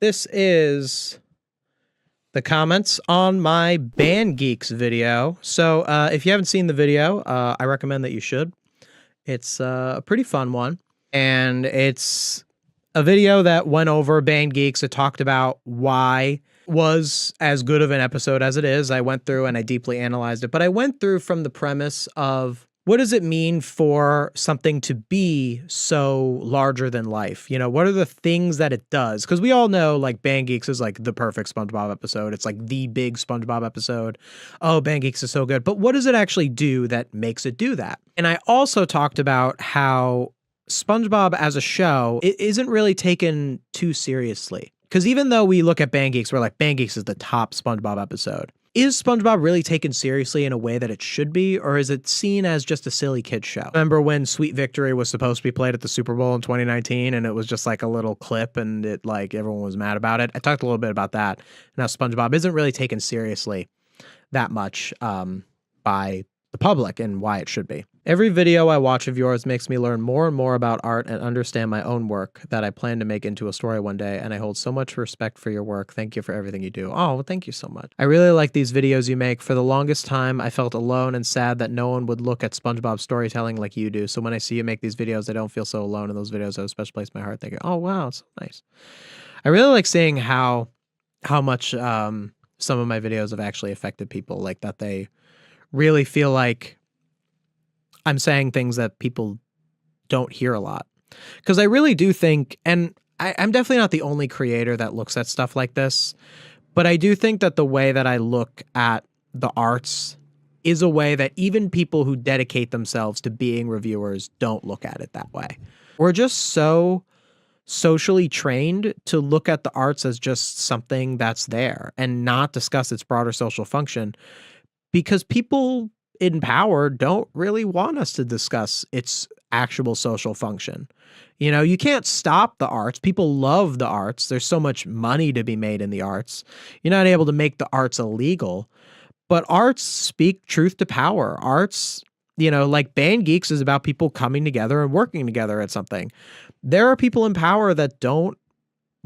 This is the comments on my Band Geeks video. So if you haven't seen the video, I recommend that you should. It's a pretty fun one. And it's a video that went over Band Geeks. It talked about why was as good of an episode as it is. I went through and I deeply analyzed it. But I went through from the premise of what does it mean for something to be so larger than life? You know, what are the things that it does? Because we all know, like, Band Geeks is like the perfect SpongeBob episode. It's like the big SpongeBob episode. Oh, Band Geeks is so good. But what does it actually do that makes it do that? And I also talked about how SpongeBob as a show, it isn't really taken too seriously. Because even though we look at Band Geeks, we're like, Band Geeks is the top SpongeBob episode. Is SpongeBob really taken seriously in a way that it should be, or is it seen as just a silly kid show? Remember when Sweet Victory was supposed to be played at the Super Bowl in 2019, and it was just like a little clip, and it like everyone was mad about it? I talked a little bit about that. Now SpongeBob isn't really taken seriously that much by the public and why it should be. Every video I watch of yours makes me learn more and more about art and understand my own work that I plan to make into a story one day, and I hold so much respect for your work. Thank you for everything you do. Oh, well, thank you so much. I really like these videos you make. For the longest time, I felt alone and sad that no one would look at SpongeBob storytelling like you do. So when I see you make these videos, I don't feel so alone in those videos. I have a special place in my heart thinking, oh, wow, it's so nice. I really like seeing how much some of my videos have actually affected people, like that they really feel like I'm saying things that people don't hear a lot. Because I really do think, and I'm definitely not the only creator that looks at stuff like this, but I do think that the way that I look at the arts is a way that even people who dedicate themselves to being reviewers don't look at it that way. We're just so socially trained to look at the arts as just something that's there and not discuss its broader social function, because people in power don't really want us to discuss its actual social function. You know, you can't stop the arts. People love the arts. There's so much money to be made in the arts. You're not able to make the arts illegal, but arts speak truth to power. Arts, you know, like Band Geeks is about people coming together and working together at something. There are people in power that don't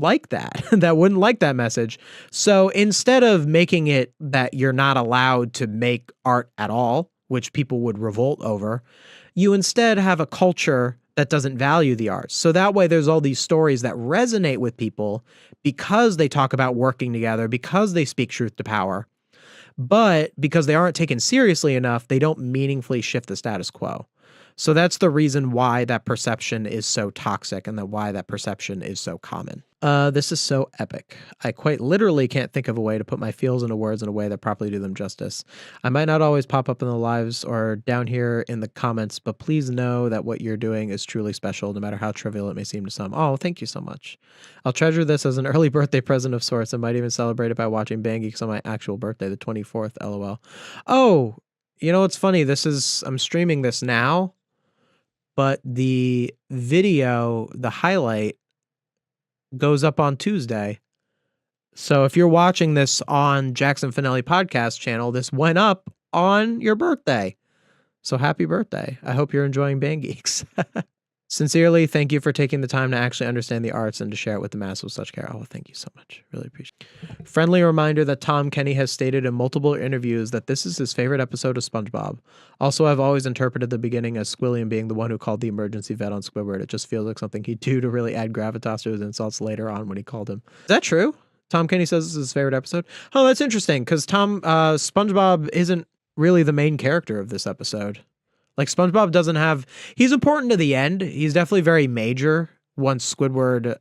like that, that wouldn't like that message. So instead of making it that you're not allowed to make art at all, which people would revolt over, you instead have a culture that doesn't value the arts. So that way there's all these stories that resonate with people because they talk about working together, because they speak truth to power. But because they aren't taken seriously enough, they don't meaningfully shift the status quo. So that's the reason why that perception is so toxic and why that perception is so common. This is so epic. I quite literally can't think of a way to put my feels into words in a way that properly do them justice. I might not always pop up in the lives or down here in the comments, but please know that what you're doing is truly special, no matter how trivial it may seem to some. Oh, thank you so much. I'll treasure this as an early birthday present of sorts. I might even celebrate it by watching Band Geeks on my actual birthday, the 24th, LOL. Oh, you know what's funny? I'm streaming this now, but the video, the highlight, goes up on Tuesday. So if you're watching this on Jackson Finelli podcast channel, this went up on your birthday. So happy birthday. I hope you're enjoying Band Geeks. Sincerely, thank you for taking the time to actually understand the arts and to share it with the mass with such care. Oh, thank you so much. Really appreciate it. Friendly reminder that Tom Kenny has stated in multiple interviews that this is his favorite episode of SpongeBob. Also, I've always interpreted the beginning as Squilliam being the one who called the emergency vet on Squidward. It just feels like something he'd do to really add gravitas to his insults later on when he called him. Is that true? Tom Kenny says this is his favorite episode? Oh, that's interesting, because SpongeBob isn't really the main character of this episode. Like, SpongeBob doesn't have... He's important to the end. He's definitely very major once Squidward,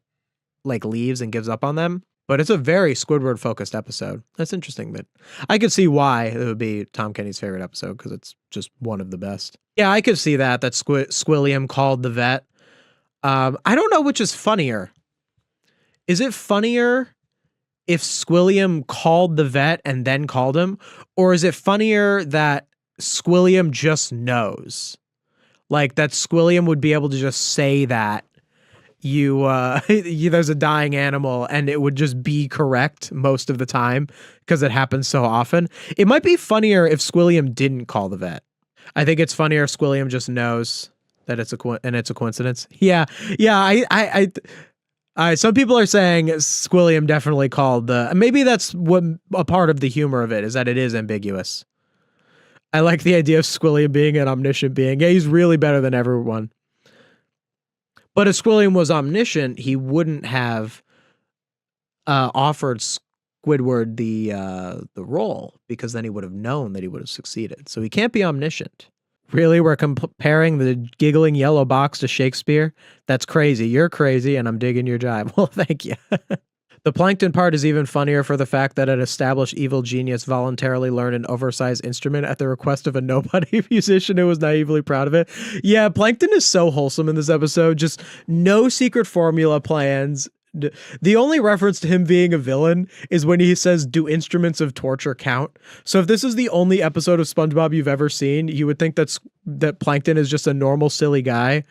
like, leaves and gives up on them. But it's a very Squidward-focused episode. That's interesting. That I could see why it would be Tom Kenny's favorite episode, because it's just one of the best. Yeah, I could see that Squilliam called the vet. I don't know which is funnier. Is it funnier if Squilliam called the vet and then called him? Or is it funnier that Squilliam just knows, like that Squilliam would be able to just say that there's a dying animal and it would just be correct most of the time because it happens so often? It might be funnier if Squilliam didn't call the vet. I think it's funnier if Squilliam just knows that it's a coincidence. Yeah. Some people are saying Squilliam definitely called the. Maybe that's what a part of the humor of it is, that it is ambiguous. I like the idea of Squilliam being an omniscient being. Yeah, he's really better than everyone. But if Squilliam was omniscient, he wouldn't have offered Squidward the role, because then he would have known that he would have succeeded. So he can't be omniscient. Really, we're comparing the giggling yellow box to Shakespeare? That's crazy. You're crazy, and I'm digging your jibe. Well, thank you. The plankton part is even funnier for the fact that an established evil genius voluntarily learned an oversized instrument at the request of a nobody musician who was naively proud of it. Yeah, Plankton is so wholesome in this episode. Just no secret formula plans. The only reference to him being a villain is when he says, "Do instruments of torture count?" So if this is the only episode of SpongeBob you've ever seen, you would think that Plankton is just a normal, silly guy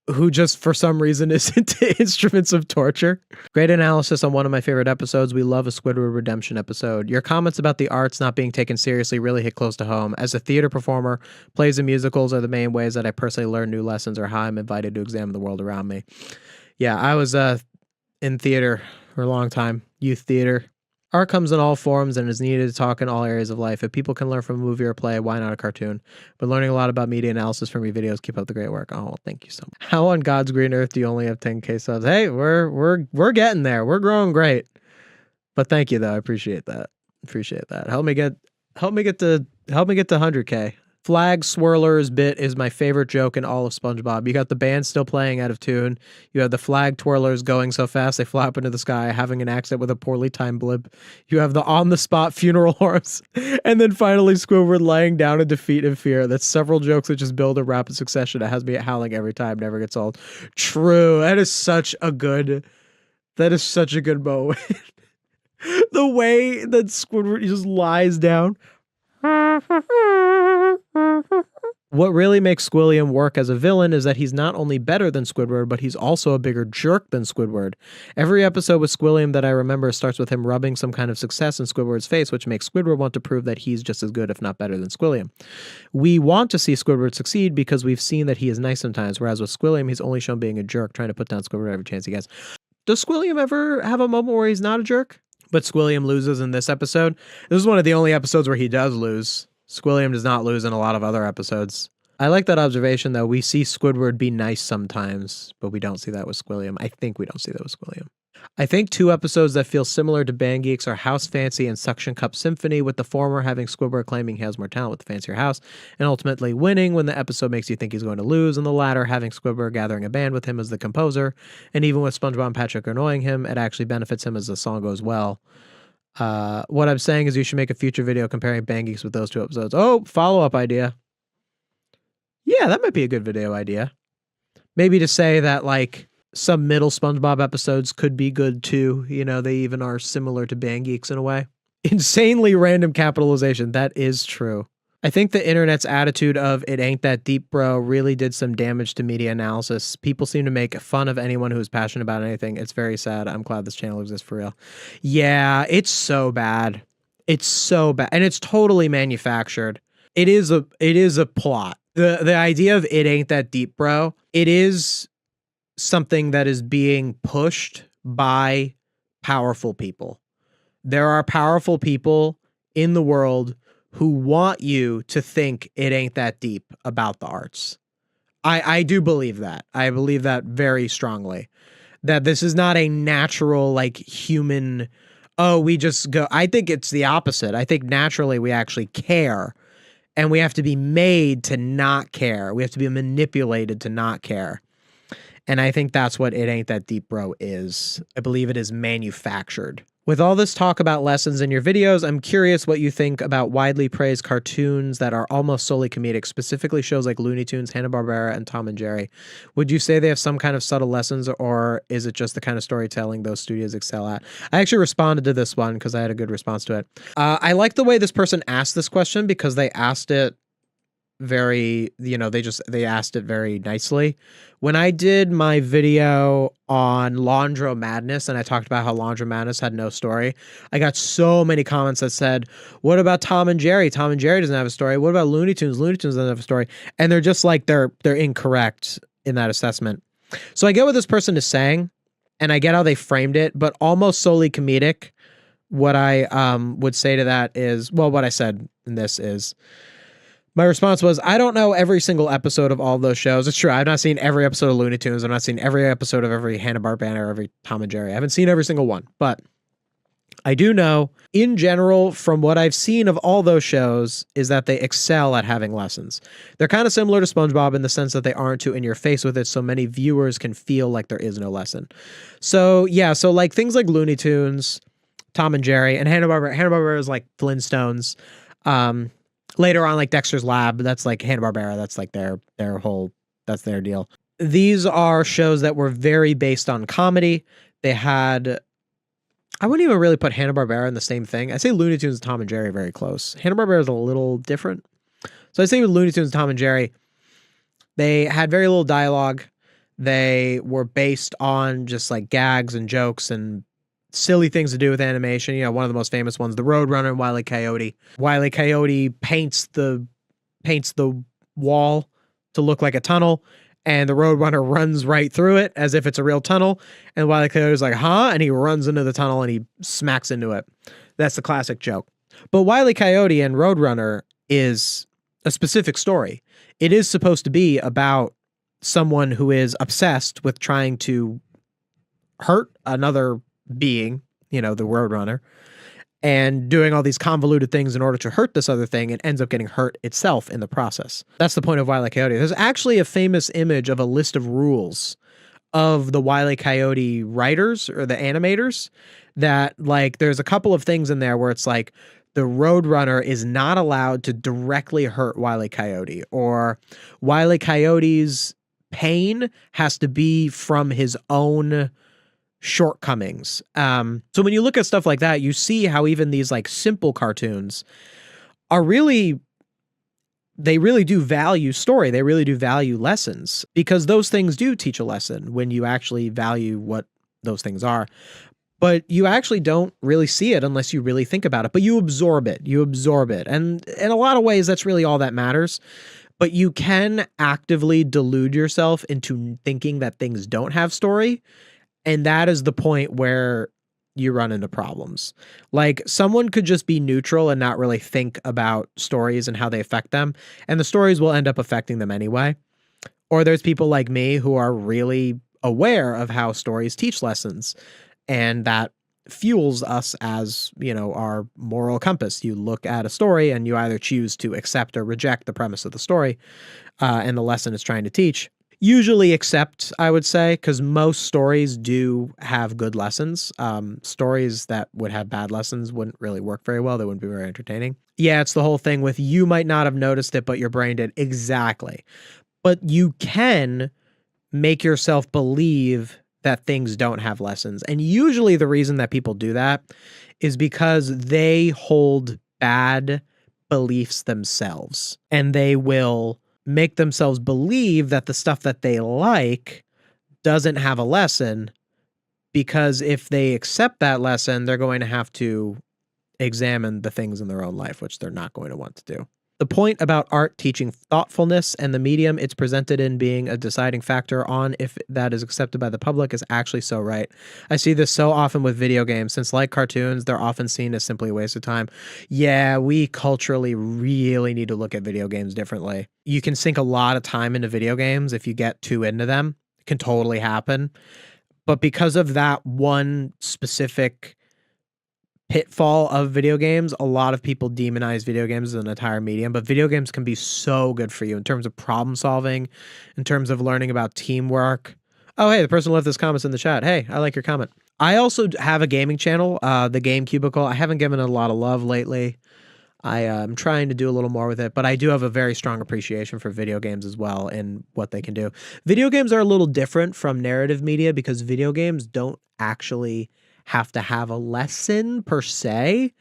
who just for some reason is into instruments of torture. Great analysis on one of my favorite episodes. We love a Squidward redemption episode. Your comments about the arts not being taken seriously really hit close to home. As a theater performer, plays and musicals are the main ways that I personally learn new lessons or how I'm invited to examine the world around me. Yeah, I was in theater for a long time, youth theater. Art comes in all forms and is needed to talk in all areas of life. If people can learn from a movie or play, why not a cartoon? But learning a lot about media analysis from your videos. Keep up the great work. Oh, thank you so much. How on God's green earth do you only have 10K subs? Hey, we're getting there. We're growing great. But thank you though. I appreciate that. Help me get to 100K. Flag swirlers bit is my favorite joke in all of SpongeBob. You got the band still playing out of tune. You have the flag twirlers going so fast they fly up into the sky, having an accident with a poorly timed blimp. You have the on-the-spot funeral horns. And then finally Squidward laying down in defeat and fear. That's several jokes that just build in rapid succession. It has me howling every time. Never gets old. True. That is such a good moment. The way that Squidward just lies down. What really makes Squilliam work as a villain is that he's not only better than Squidward, but he's also a bigger jerk than Squidward. Every episode with Squilliam that I remember starts with him rubbing some kind of success in Squidward's face, which makes Squidward want to prove that he's just as good, if not better, than Squilliam. We want to see Squidward succeed because we've seen that he is nice sometimes, whereas with Squilliam, he's only shown being a jerk, trying to put down Squidward every chance he gets. Does Squilliam ever have a moment where he's not a jerk? But Squilliam loses in this episode. This is one of the only episodes where he does lose. Squilliam does not lose in a lot of other episodes. I like that observation, though. We see Squidward be nice sometimes, but we don't see that with Squilliam. I think we don't see that with Squilliam. I think two episodes that feel similar to Band Geeks are House Fancy and Suction Cup Symphony, with the former having Squidward claiming he has more talent with the fancier house, and ultimately winning when the episode makes you think he's going to lose, and the latter having Squidward gathering a band with him as the composer, and even with SpongeBob and Patrick annoying him, it actually benefits him as the song goes well. What I'm saying is you should make a future video comparing Band Geeks with those two episodes. Oh, follow-up idea. Yeah, that might be a good video idea. Maybe to say that, like, some middle SpongeBob episodes could be good too. You know, they even are similar to Band Geeks in a way. Insanely random capitalization. That is true. I think the internet's attitude of "it ain't that deep, bro" really did some damage to media analysis. People seem to make fun of anyone who's passionate about anything. It's very sad. I'm glad this channel exists for real. Yeah, it's so bad. It's so bad. And it's totally manufactured. It is a plot. The idea of "it ain't that deep, bro," it is something that is being pushed by powerful people. There are powerful people in the world who want you to think it ain't that deep about the arts. I do believe that. I believe that very strongly. That this is not a natural, like, human, oh, we just go. I think it's the opposite. I think naturally we actually care. And we have to be made to not care. We have to be manipulated to not care. And I think that's what "it ain't that deep, bro" is. I believe it is manufactured. With all this talk about lessons in your videos, I'm curious what you think about widely praised cartoons that are almost solely comedic, specifically shows like Looney Tunes, Hanna-Barbera, and Tom and Jerry. Would you say they have some kind of subtle lessons, or is it just the kind of storytelling those studios excel at? I actually responded to this one because I had a good response to it. I like the way this person asked this question because they asked it very, they asked it very nicely. When I did my video on Laundro Madness and I talked about how Laundro Madness had no story, I got so many comments that said, what about Tom and Jerry? Tom and Jerry doesn't have a story. What about Looney Tunes? Looney Tunes doesn't have a story. And they're just like, they're incorrect in that assessment. So I get what this person is saying. and I get how they framed it, but almost solely comedic. What I would say to that is, well, what I said in this is, my response was, I don't know every single episode of all those shows. It's true. I've not seen every episode of Looney Tunes. I've not seen every episode of every Hanna-Barbera or every Tom and Jerry. I haven't seen every single one, but I do know, in general, from what I've seen of all those shows, is that they excel at having lessons. They're kind of similar to SpongeBob in the sense that they aren't too in your face with it, so many viewers can feel like there is no lesson. So, yeah, so like things like Looney Tunes, Tom and Jerry, and Hanna-Barbera. Hanna-Barbera is like Flintstones. Later on, like Dexter's Lab, that's like Hanna-Barbera. That's like their whole, that's their deal. These are shows that were very based on comedy. They had, I wouldn't even really put Hanna-Barbera in the same thing. I say Looney Tunes and Tom and Jerry are very close. Hanna-Barbera is a little different. So I say with Looney Tunes and Tom and Jerry, they had very little dialogue. They were based on just like gags and jokes and silly things to do with animation. You know, one of the most famous ones, the Roadrunner and Wile E. Coyote. Wile E. Coyote paints the wall to look like a tunnel, and the Roadrunner runs right through it as if it's a real tunnel. And Wile E. Coyote's like, huh? And he runs into the tunnel and he smacks into it. That's the classic joke. But Wile E. Coyote and Roadrunner is a specific story. It is supposed to be about someone who is obsessed with trying to hurt another being, you know, the Roadrunner, and doing all these convoluted things in order to hurt this other thing, and ends up getting hurt itself in the process. That's the point of Wile E. Coyote. There's actually a famous image of a list of rules of the Wile E. Coyote writers or the animators that, like, there's a couple of things in there where it's like the Roadrunner is not allowed to directly hurt Wile E. Coyote, or Wile E. Coyote's pain has to be from his own shortcomings. So when you look at stuff like that, you see how even these like simple cartoons are really, they really do value story. They really do value lessons, because those things do teach a lesson when you actually value what those things are. But you actually don't really see it unless you really think about it, but you absorb it. You absorb it. And in a lot of ways, that's really all that matters. But you can actively delude yourself into thinking that things don't have story. And that is the point where you run into problems. Like, someone could just be neutral and not really think about stories and how they affect them, and the stories will end up affecting them anyway. Or there's people like me who are really aware of how stories teach lessons, and that fuels us as, you know, our moral compass. You look at a story and you either choose to accept or reject the premise of the story and the lesson it's trying to teach. Usually accept, I would say, because most stories do have good lessons. Stories that would have bad lessons wouldn't really work very well. They wouldn't be very entertaining. Yeah, it's the whole thing with you might not have noticed it, but your brain did. Exactly. But you can make yourself believe that things don't have lessons. And usually the reason that people do that is because they hold bad beliefs themselves, and they will make themselves believe that the stuff that they like doesn't have a lesson, because if they accept that lesson, they're going to have to examine the things in their own life, which they're not going to want to do. The point about art teaching thoughtfulness and the medium it's presented in being a deciding factor on if that is accepted by the public is actually so right. I see this so often with video games, since like cartoons, they're often seen as simply a waste of time. Yeah, we culturally really need to look at video games differently. You can sink a lot of time into video games if you get too into them. It can totally happen. But because of that one specific pitfall of video games, a lot of people demonize video games as an entire medium, but video games can be so good for you in terms of problem solving, in terms of learning about teamwork. Oh, hey, the person left this comment in the chat. Hey, I like your comment. I also have a gaming channel, the Game Cubicle. I haven't given it a lot of love lately. I am trying to do a little more with it, but I do have a very strong appreciation for video games as well and what they can do. Video games are a little different from narrative media because video games don't actually have to have a lesson per se.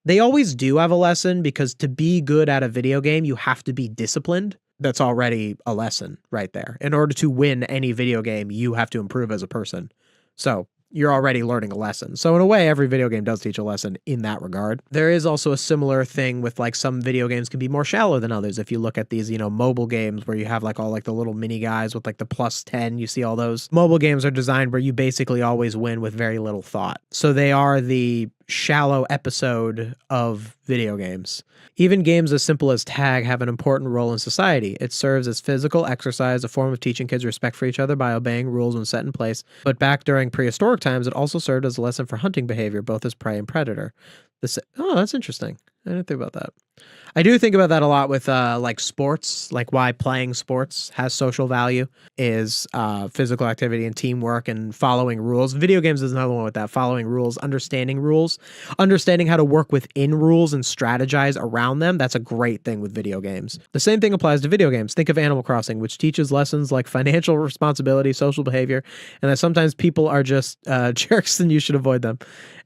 They always do have a lesson, because to be good at a video game, you have to be disciplined. That's already a lesson right there. In order to win any video game, you have to improve as a person. So you're already learning a lesson. So in a way, every video game does teach a lesson in that regard. There is also a similar thing with like some video games can be more shallow than others. If you look at these, mobile games where you have like all like the little mini guys with like the +10, you see all those. Mobile games are designed where you basically always win with very little thought. So they are the shallow episode of video games. Even games as simple as tag have an important role in society. It serves as physical exercise, a form of teaching kids respect for each other by obeying rules when set in place. But back during prehistoric times, it also served as a lesson for hunting behavior, both as prey and predator. That's interesting. I didn't think about that. I do think about that a lot with like sports, like why playing sports has social value is physical activity and teamwork and following rules. Video games is another one with that, following rules, understanding how to work within rules and strategize around them. That's a great thing with video games. The same thing applies to video games. Think of Animal Crossing, which teaches lessons like financial responsibility, social behavior, and that sometimes people are just jerks and you should avoid them.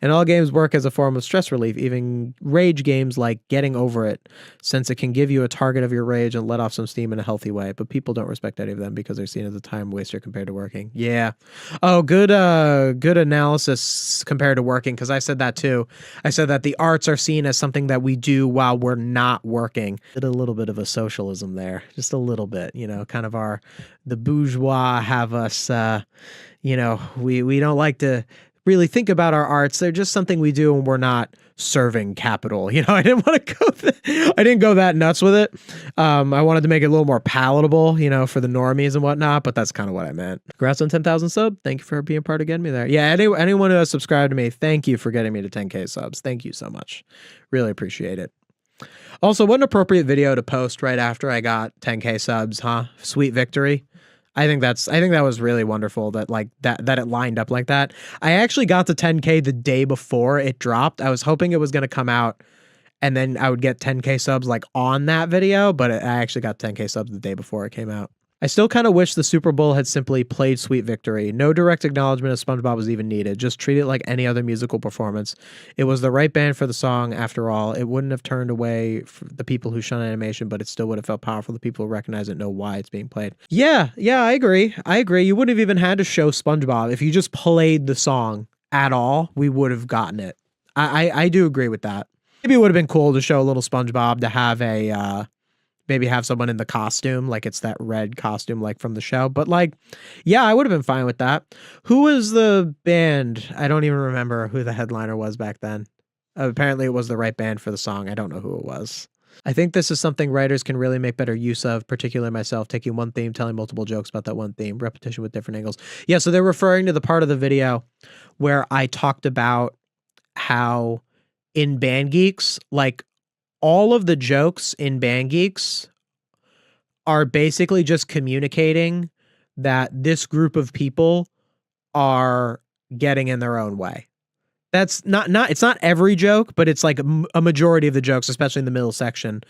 And all games work as a form of stress relief, even rage games like Getting Over It, since it can give you a target of your rage and let off some steam in a healthy way. But people don't respect any of them because they're seen as a time waster compared to working. Yeah. Oh, good analysis compared to working, because I said that too. I said that the arts are seen as something that we do while we're not working. Did a little bit of a socialism there, just a little bit, kind of the bourgeois have us, we don't like to really think about our arts. They're just something we do when we're not serving capital. I didn't want to I didn't go that nuts with it. I wanted to make it a little more palatable, for the normies and whatnot, but that's kind of what I meant. Congrats on 10,000 subs. Thank you for being part of getting me there. Yeah, anyone who has subscribed to me, thank you for getting me to 10K subs. Thank you so much. Really appreciate it. Also, what an appropriate video to post right after I got 10K subs, huh? Sweet victory. I think that was really wonderful that it lined up like that. I actually got to 10K the day before it dropped. I was hoping it was going to come out and then I would get 10K subs like on that video, but I actually got 10K subs the day before it came out. I still kind of wish the Super Bowl had simply played Sweet Victory. No direct acknowledgement of SpongeBob was even needed. Just treat it like any other musical performance. It was the right band for the song, after all. It wouldn't have turned away the people who shun animation, but it still would have felt powerful. The people who recognize it know why it's being played. Yeah, I agree. You wouldn't have even had to show SpongeBob. If you just played the song at all, we would have gotten it. I do agree with that. Maybe it would have been cool to show a little SpongeBob, to have maybe have someone in the costume, like it's that red costume like from the show. But yeah, I would have been fine with that. Who was the band? I don't even remember who the headliner was back then. Apparently it was the right band for the song. I don't know who it was. I think this is something writers can really make better use of, particularly myself, taking one theme, telling multiple jokes about that one theme, repetition with different angles. Yeah, so they're referring to the part of the video where I talked about how in Band Geeks, all of the jokes in Band Geeks are basically just communicating that this group of people are getting in their own way. That's it's not every joke, but it's like a majority of the jokes, especially in the middle section,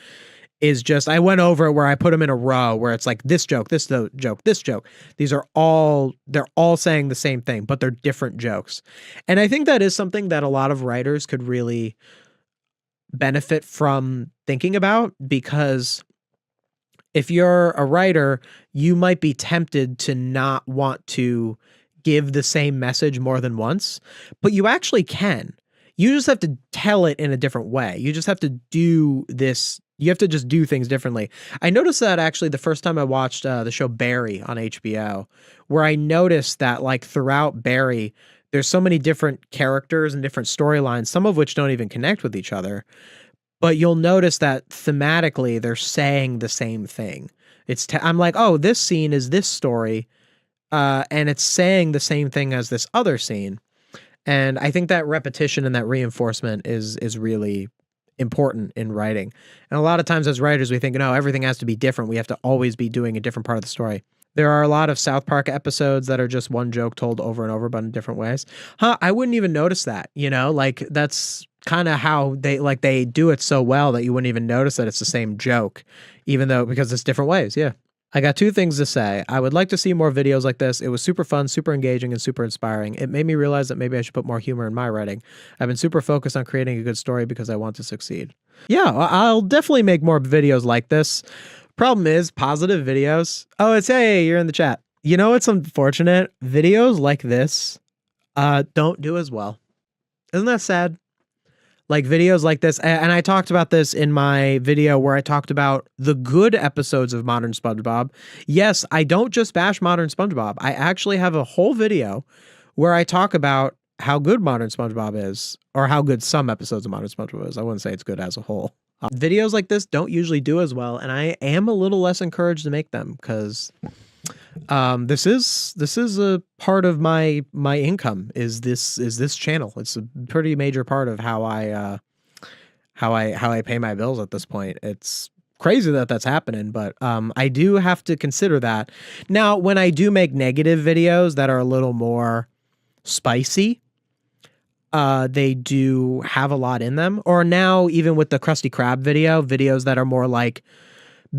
is just, I went over it where I put them in a row where it's like this joke, this joke, this joke. They're all saying the same thing, but they're different jokes. And I think that is something that a lot of writers could really benefit from thinking about, because if you're a writer, you might be tempted to not want to give the same message more than once, but you actually can. You just have to tell it in a different way. You just have to do this. You have to just do things differently. I noticed that actually the first time I watched the show Barry on HBO, where I noticed that throughout Barry, there's so many different characters and different storylines, some of which don't even connect with each other. But you'll notice that thematically, they're saying the same thing. I'm like, oh, this scene is this story, and it's saying the same thing as this other scene. And I think that repetition and that reinforcement is really important in writing. And a lot of times as writers, we think, no, everything has to be different. We have to always be doing a different part of the story. There are a lot of South Park episodes that are just one joke told over and over, but in different ways. I wouldn't even notice that, that's kind of how they do it so well that you wouldn't even notice that it's the same joke, because it's different ways. Yeah. I got two things to say. I would like to see more videos like this. It was super fun, super engaging, and super inspiring. It made me realize that maybe I should put more humor in my writing. I've been super focused on creating a good story because I want to succeed. Yeah, I'll definitely make more videos like this. Problem is, positive videos. Oh, it's, hey, you're in the chat. It's unfortunate. Videos like this, don't do as well. Isn't that sad? Like videos like this, and I talked about this in my video where I talked about the good episodes of Modern SpongeBob. Yes, I don't just bash Modern SpongeBob. I actually have a whole video where I talk about how good Modern SpongeBob is, or how good some episodes of Modern SpongeBob is. I wouldn't say it's good as a whole. Videos like this don't usually do as well, and I am a little less encouraged to make them because this is a part of my income is this channel. It's a pretty major part of how I pay my bills at this point. It's crazy that that's happening, but I do have to consider that. Now, when I do make negative videos that are a little more spicy, they do have a lot in them. Or now, even with the Krusty Krab videos that are more like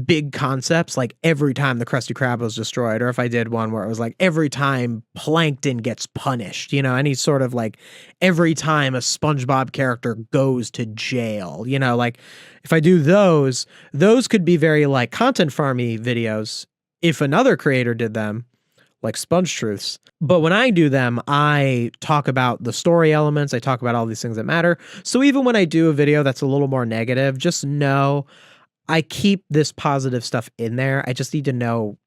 big concepts, like every time the Krusty Krab was destroyed, or if I did one where it was like every time Plankton gets punished, you know, any sort of like every time a SpongeBob character goes to jail, you know, like if I do those could be very like content farmy videos if another creator did them, like Sponge Truths. But when I do them, I talk about the story elements, I talk about all these things that matter. So even when I do a video that's a little more negative, just know I keep this positive stuff in there. I just need to know,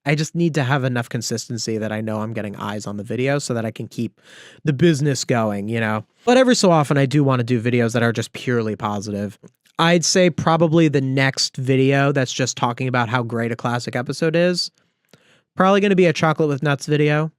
I just need to have enough consistency that I know I'm getting eyes on the video so that I can keep the business going, you know? But every so often I do want to do videos that are just purely positive. I'd say probably the next video that's just talking about how great a classic episode is, probably going to be a chocolate with nuts video.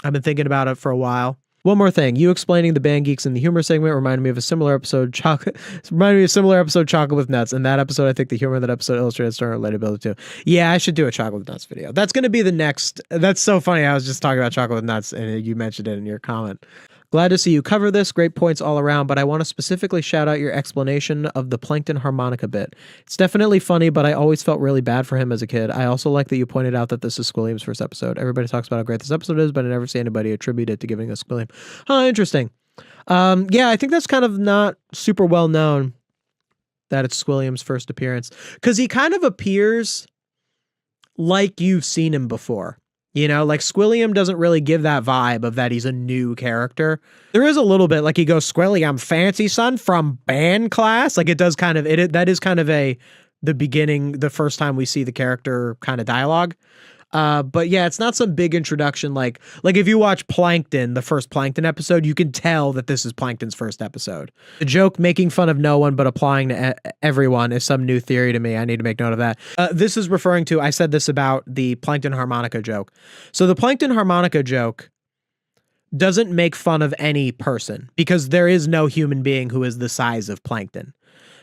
I've been thinking about it for a while. One more thing, you explaining the Band Geeks in the humor segment reminded me of a similar episode, Chocolate with Nuts. In that episode, I think the humor of that episode illustrated strong relatability too. Yeah, I should do a Chocolate with Nuts video. That's going to be the next. That's so funny. I was just talking about Chocolate with Nuts and you mentioned it in your comment. Glad to see you cover this. Great points all around, but I want to specifically shout out your explanation of the Plankton harmonica bit. It's definitely funny, but I always felt really bad for him as a kid. I also like that you pointed out that this is Squilliam's first episode. Everybody talks about how great this episode is, but I never see anybody attribute it to giving us Squilliam. Huh, interesting. Yeah, I think that's kind of not super well known that it's Squilliam's first appearance, because he kind of appears like you've seen him before. You know, like Squilliam doesn't really give that vibe of that he's a new character. There is a little bit like he goes, Squilliam, fancy son from band class. Like it does kind of, that is kind of the beginning, the first time we see the character kind of dialogue. But yeah, it's not some big introduction. Like if you watch Plankton, the first Plankton episode, you can tell that this is Plankton's first episode. The joke making fun of no one but applying to everyone is some new theory to me. I need to make note of that. This is referring to, I said this about the Plankton harmonica joke. So the Plankton harmonica joke doesn't make fun of any person because there is no human being who is the size of Plankton.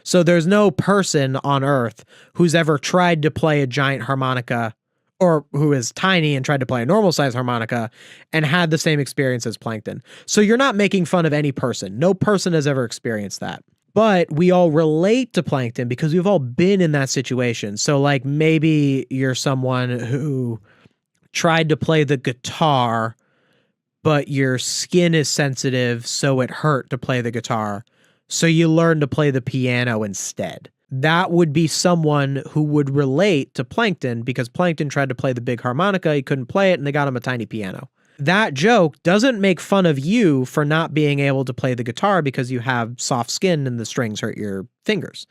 So there's no person on Earth who's ever tried to play a giant harmonica or who is tiny and tried to play a normal size harmonica and had the same experience as Plankton. So you're not making fun of any person. No person has ever experienced that. But we all relate to Plankton because we've all been in that situation. So like maybe you're someone who tried to play the guitar, but your skin is sensitive, so it hurt to play the guitar. So you learn to play the piano instead. That would be someone who would relate to Plankton because Plankton tried to play the big harmonica, he couldn't play it, and they got him a tiny piano. That joke doesn't make fun of you for not being able to play the guitar because you have soft skin and the strings hurt your fingers.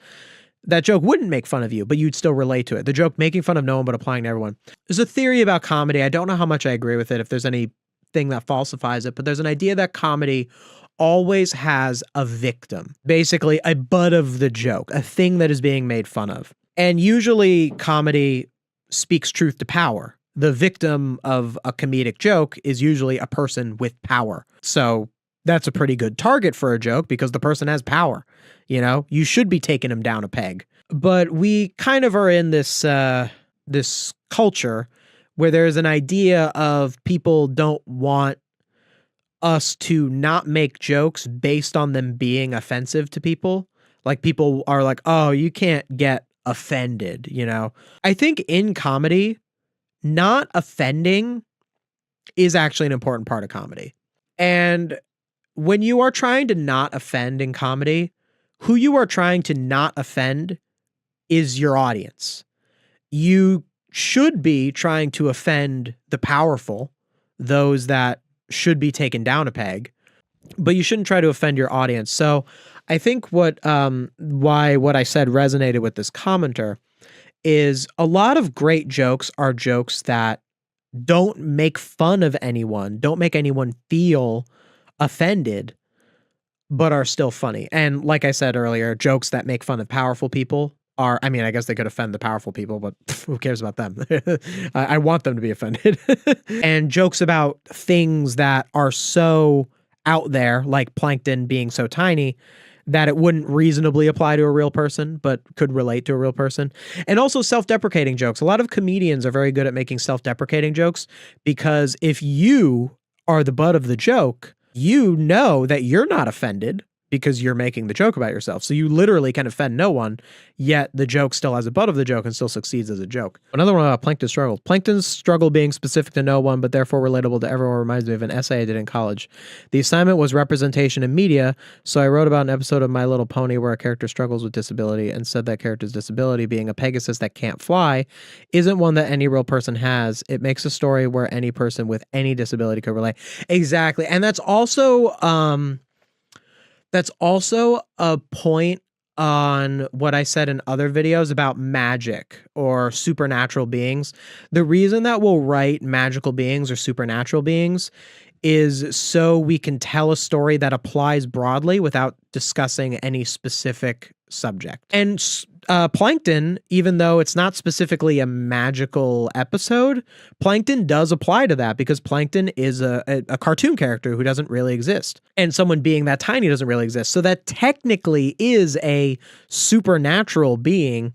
That joke wouldn't make fun of you, but you'd still relate to it. The joke making fun of no one but applying to everyone. There's a theory about comedy. I don't know how much I agree with it, if there's anything that falsifies it, but there's an idea that comedy always has a victim, basically a butt of the joke, a thing that is being made fun of. And usually comedy speaks truth to power. The victim of a comedic joke is usually a person with power. So that's a pretty good target for a joke because the person has power. You know, you should be taking them down a peg. But we kind of are in this this culture where there's an idea of people don't want us to not make jokes based on them being offensive to people. Like people are like, oh, you can't get offended, you know? I think in comedy, not offending is actually an important part of comedy. And when you are trying to not offend in comedy, who you are trying to not offend is your audience. You should be trying to offend the powerful, those that should be taken down a peg, but you shouldn't try to offend your audience. So I think what I said resonated with this commenter is a lot of great jokes are jokes that don't make fun of anyone, don't make anyone feel offended, but are still funny. And like I said earlier, jokes that make fun of powerful people are, I mean, I guess they could offend the powerful people, but who cares about them? I want them to be offended. And jokes about things that are so out there, like plankton being so tiny, that it wouldn't reasonably apply to a real person, but could relate to a real person. And also self-deprecating jokes. A lot of comedians are very good at making self-deprecating jokes, because if you are the butt of the joke, you know that you're not offended because you're making the joke about yourself. So you literally can offend no one, yet the joke still has a butt of the joke and still succeeds as a joke. Another one about Plankton's struggle. Plankton's struggle being specific to no one, but therefore relatable to everyone, reminds me of an essay I did in college. The assignment was representation in media, so I wrote about an episode of My Little Pony where a character struggles with disability and said that character's disability, being a Pegasus that can't fly, isn't one that any real person has. It makes a story where any person with any disability could relate. Exactly. And that's also a point on what I said in other videos about magic or supernatural beings. The reason that we'll write magical beings or supernatural beings is so we can tell a story that applies broadly without discussing any specific subject. And Plankton, even though it's not specifically a magical episode, Plankton does apply to that, because Plankton is a cartoon character who doesn't really exist. And someone being that tiny doesn't really exist. So that technically is a supernatural being.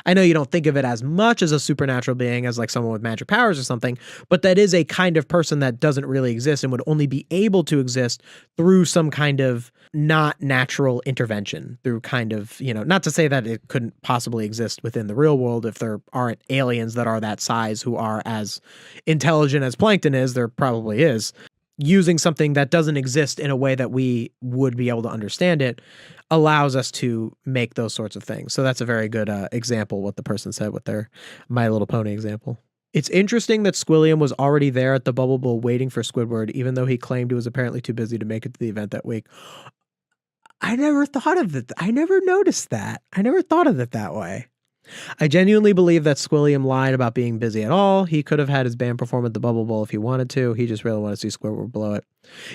I know you don't think of it as much as a supernatural being as like someone with magic powers or something, but that is a kind of person that doesn't really exist and would only be able to exist through some kind of not natural intervention, through kind of, not to say that it couldn't possibly exist within the real world if there aren't aliens that are that size who are as intelligent as Plankton is. There probably is. Using something that doesn't exist in a way that we would be able to understand it allows us to make those sorts of things. So that's a very good example, what the person said with their My Little Pony example. It's interesting that Squilliam was already there at the Bubble Bowl waiting for Squidward, even though he claimed he was apparently too busy to make it to the event that week. I never thought of it. I never noticed that. I never thought of it that way. I genuinely believe that Squilliam lied about being busy at all. He could have had his band perform at the Bubble Bowl if he wanted to. He just really wanted to see Squidward blow it.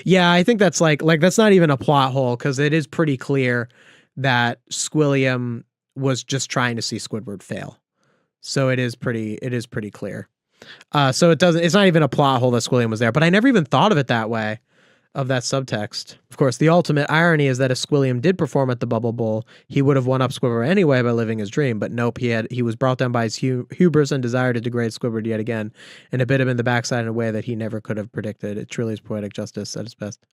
Yeah, I think that's like that's not even a plot hole, because it is pretty clear that Squilliam was just trying to see Squidward fail. So it is pretty clear. So it's not even a plot hole that Squilliam was there, but I never even thought of it that way, of that subtext. Of course, the ultimate irony is that if Squilliam did perform at the Bubble Bowl, he would have won up Squidward anyway by living his dream. But nope, he was brought down by his hubris and desire to degrade Squidward yet again, and it bit him in the backside in a way that he never could have predicted. It truly is poetic justice at its best.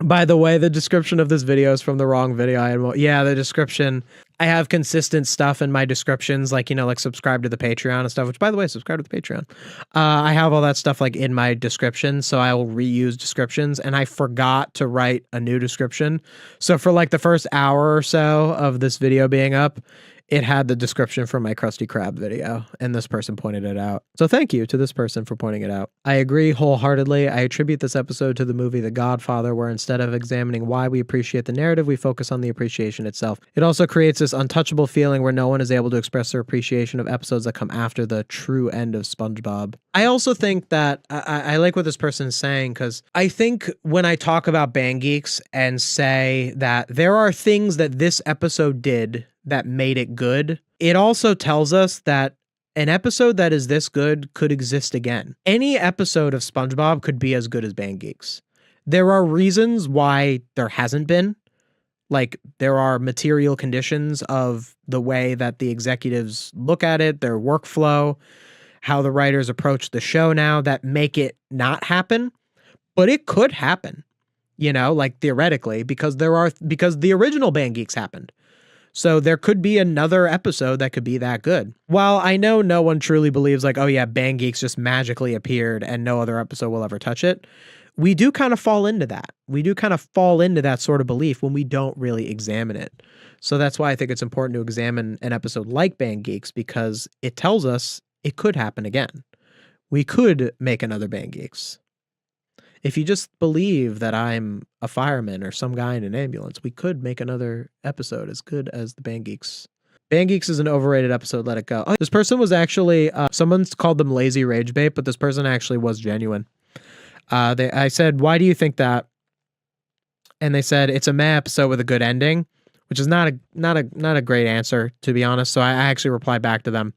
By the way, the description of this video is from the wrong video. The description. I have consistent stuff in my descriptions, like, like subscribe to the Patreon and stuff, which, by the way, subscribe to the Patreon. I have all that stuff like in my description, so I will reuse descriptions, and I forgot to write a new description. So for like the first hour or so of this video being up, it had the description from my Krusty Krab video, and this person pointed it out. So thank you to this person for pointing it out. I agree wholeheartedly. I attribute this episode to the movie The Godfather, where instead of examining why we appreciate the narrative, we focus on the appreciation itself. It also creates this untouchable feeling where no one is able to express their appreciation of episodes that come after the true end of SpongeBob. I also think that I like what this person is saying, because I think when I talk about Band Geeks and say that there are things that this episode did that made it good, it also tells us that an episode that is this good could exist again. Any episode of SpongeBob could be as good as Band Geeks. There are reasons why there hasn't been. Like, there are material conditions of the way that the executives look at it, their workflow, how the writers approach the show now, that make it not happen. But it could happen, like theoretically, because the original Band Geeks happened. So there could be another episode that could be that good. While I know no one truly believes like, oh yeah, Band Geeks just magically appeared and no other episode will ever touch it, we do kind of fall into that. We do kind of fall into that sort of belief when we don't really examine it. So that's why I think it's important to examine an episode like Band Geeks, because it tells us it could happen again. We could make another Band Geeks. if you just believe that I'm a fireman or some guy in an ambulance, we could make another episode as good as the Band Geeks. Band Geeks is an overrated episode. Let it go. Oh, this person was actually, someone's called them lazy rage bait, but this person actually was genuine. I said, why do you think that? And they said, it's a meh episode with a good ending, which is not a great answer, to be honest. So I actually replied back to them.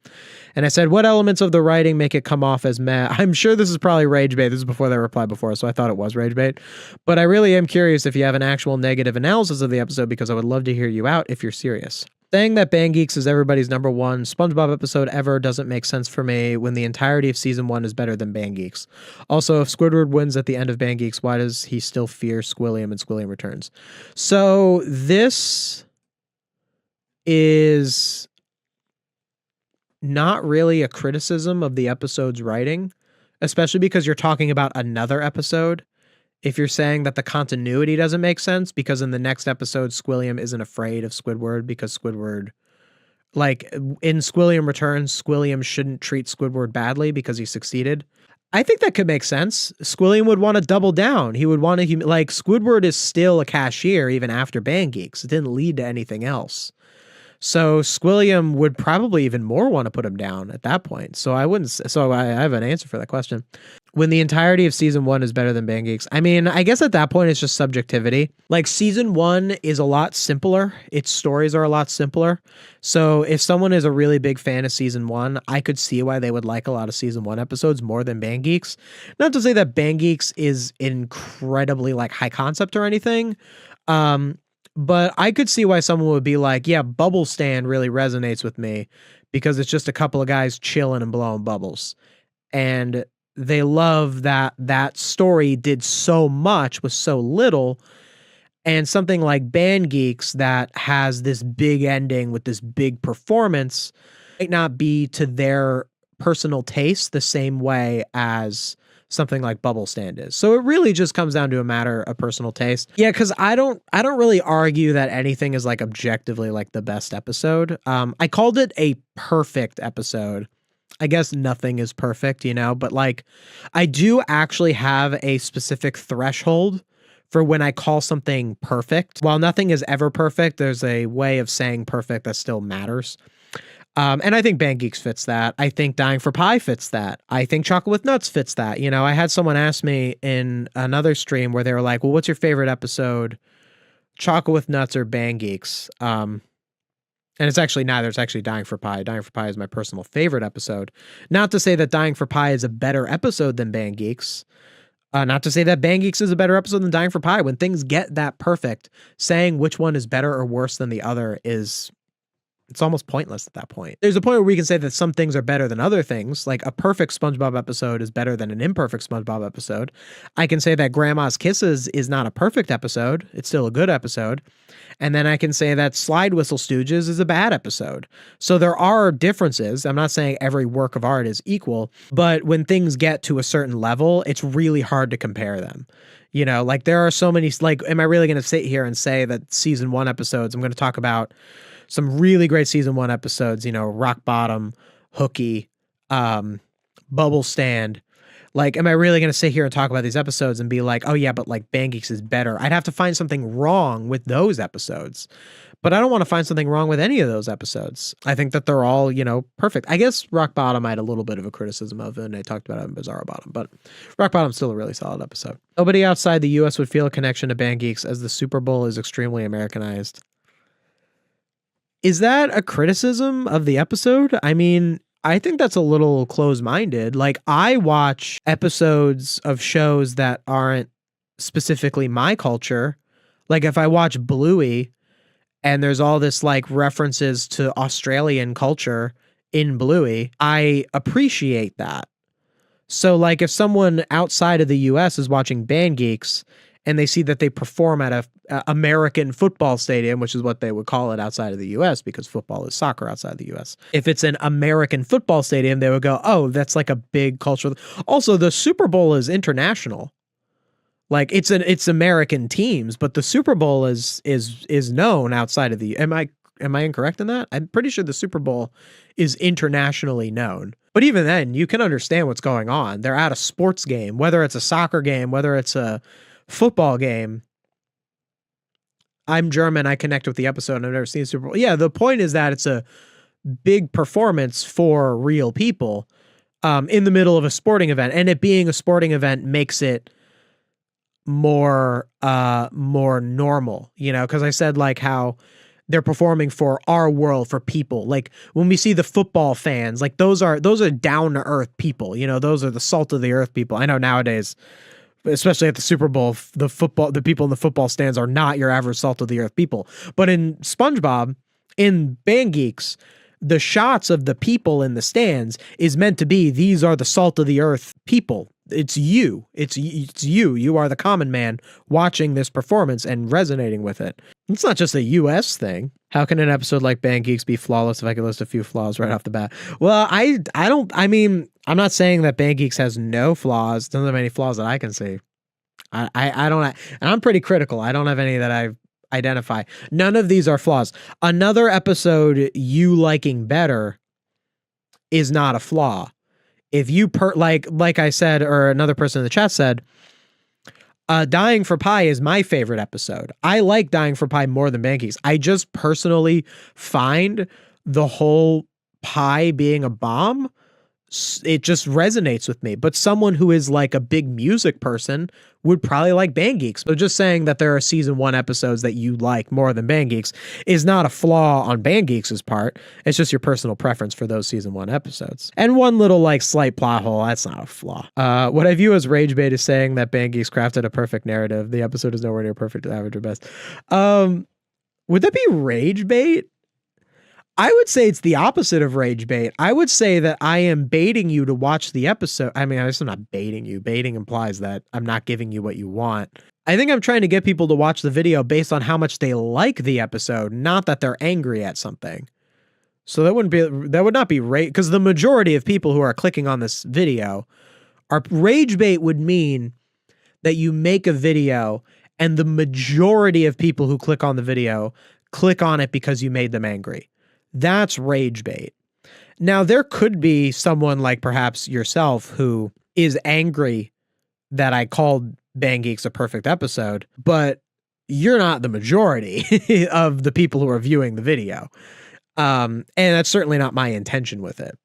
And I said, what elements of the writing make it come off as meh? I'm sure this is probably rage bait. This is before they replied before, so I thought it was rage bait. But I really am curious if you have an actual negative analysis of the episode, because I would love to hear you out if you're serious. Saying that Band Geeks is everybody's number one SpongeBob episode ever doesn't make sense for me when the entirety of season 1 is better than Band Geeks. Also, if Squidward wins at the end of Band Geeks, why does he still fear Squilliam and Squilliam returns? So this is not really a criticism of the episode's writing, especially because you're talking about another episode. If you're saying that the continuity doesn't make sense, because in the next episode, Squilliam isn't afraid of Squidward because Squidward, like in Squilliam Returns, Squilliam shouldn't treat Squidward badly because he succeeded. I think that could make sense. Squilliam would want to double down. He would want to, like, Squidward is still a cashier even after Band Geeks. It didn't lead to anything else. So Squilliam would probably even more want to put him down at that point. So I have an answer for that question. When the entirety of season 1 is better than Band Geeks, I mean, I guess at that point it's just subjectivity. Like, season 1 is a lot simpler. Its stories are a lot simpler. So if someone is a really big fan of season 1, I could see why they would like a lot of season 1 episodes more than Band Geeks. Not to say that Band Geeks is incredibly like high concept or anything. But I could see why someone would be like, yeah, Bubble Stand really resonates with me because it's just a couple of guys chilling and blowing bubbles. And they love that that story did so much with so little. And something like Band Geeks that has this big ending with this big performance might not be to their personal taste the same way as something like Bubble Stand is. So it really just comes down to a matter of personal taste. Yeah, because I don't really argue that anything is like objectively like the best episode. I called it a perfect episode. I guess nothing is perfect, you know, but like I do actually have a specific threshold for when I call something perfect. While nothing is ever perfect, there's a way of saying perfect that still matters. And I think Band Geeks fits that. I think Dying for Pie fits that. I think Chocolate with Nuts fits that. You know, I had someone ask me in another stream where they were like, well, what's your favorite episode? Chocolate with Nuts or Band Geeks? And it's actually neither. It's actually Dying for Pie. Dying for Pie is my personal favorite episode. Not to say that Dying for Pie is a better episode than Band Geeks. Not to say that Band Geeks is a better episode than Dying for Pie. When things get that perfect, saying which one is better or worse than the other is... it's almost pointless at that point. There's a point where we can say that some things are better than other things. Like a perfect SpongeBob episode is better than an imperfect SpongeBob episode. I can say that Grandma's Kisses is not a perfect episode. It's still a good episode. And then I can say that Slide Whistle Stooges is a bad episode. So there are differences. I'm not saying every work of art is equal, but when things get to a certain level, it's really hard to compare them. You know, like there are so many, like, am I really going to sit here and say that season 1 episodes, I'm going to talk about some really great season 1 episodes, you know, Rock Bottom, Hooky, Bubble Stand. Like, am I really going to sit here and talk about these episodes and be like, oh yeah, but like Band Geeks is better? I'd have to find something wrong with those episodes. But I don't want to find something wrong with any of those episodes. I think that they're all, you know, perfect. I guess Rock Bottom I had a little bit of a criticism of, and I talked about it in Bizarro Bottom, but Rock Bottom's still a really solid episode. Nobody outside the US would feel a connection to Band Geeks as the Super Bowl is extremely Americanized. Is that a criticism of the episode? I mean, I think that's a little close-minded. Like, I watch episodes of shows that aren't specifically my culture. Like, if I watch Bluey and there's all this, like, references to Australian culture in Bluey, I appreciate that. So, like, if someone outside of the US is watching Band Geeks and they see that they perform at a American football stadium, which is what they would call it outside of the US because football is soccer outside the US. If it's an American football stadium, they would go, oh, that's like a big cultural. Also, the Super Bowl is international. Like it's American teams, but the Super Bowl is known outside of the. Am I incorrect in that? I'm pretty sure the Super Bowl is internationally known. But even then, you can understand what's going on. They're at a sports game, whether it's a soccer game, whether it's a football game. I'm German. I connect with the episode. I've never seen Super Bowl. Yeah, the point is that it's a big performance for real people in the middle of a sporting event. And it being a sporting event makes it more normal, you know, because I said like how they're performing for our world, for people. Like when we see the football fans, like those are down to earth people, you know, those are the salt of the earth people. I know nowadays, especially at the Super Bowl, the people in the football stands are not your average salt of the earth people. But in SpongeBob, in Band Geeks, the shots of the people in the stands is meant to be, these are the salt of the earth people. It's you. It's you. You are the common man watching this performance and resonating with it. It's not just a US thing. How can an episode like Band Geeks be flawless if I could list a few flaws right off the bat? Well, I mean, I'm not saying that Band Geeks has no flaws. Doesn't have any flaws that I can see. I don't, and I'm pretty critical. I don't have any that I identify. None of these are flaws. Another episode you liking better is not a flaw. If you like I said, or another person in the chat said, Dying for Pi is my favorite episode. I like Dying for Pi more than Band Geeks. I just personally find the whole pie being a bomb, it just resonates with me. But someone who is like a big music person would probably like Band Geeks. But just saying that there are season 1 episodes that you like more than Band Geeks is not a flaw on Band Geeks' part. It's just your personal preference for those season 1 episodes. And one little like slight plot hole, that's not a flaw. What I view as rage bait is saying that Band Geeks crafted a perfect narrative. The episode is nowhere near perfect, average, or best. Would that be rage bait? I would say it's the opposite of rage bait. I would say that I am baiting you to watch the episode. I mean, I'm not baiting you. Baiting implies that I'm not giving you what you want. I think I'm trying to get people to watch the video based on how much they like the episode, not that they're angry at something. So that would not be rage, because the majority of people who are clicking on this video are rage bait would mean that you make a video and the majority of people who click on the video click on it because you made them angry. That's rage bait. Now, there could be someone like perhaps yourself who is angry that I called Band Geeks a perfect episode, but you're not the majority of the people who are viewing the video. And that's certainly not my intention with it.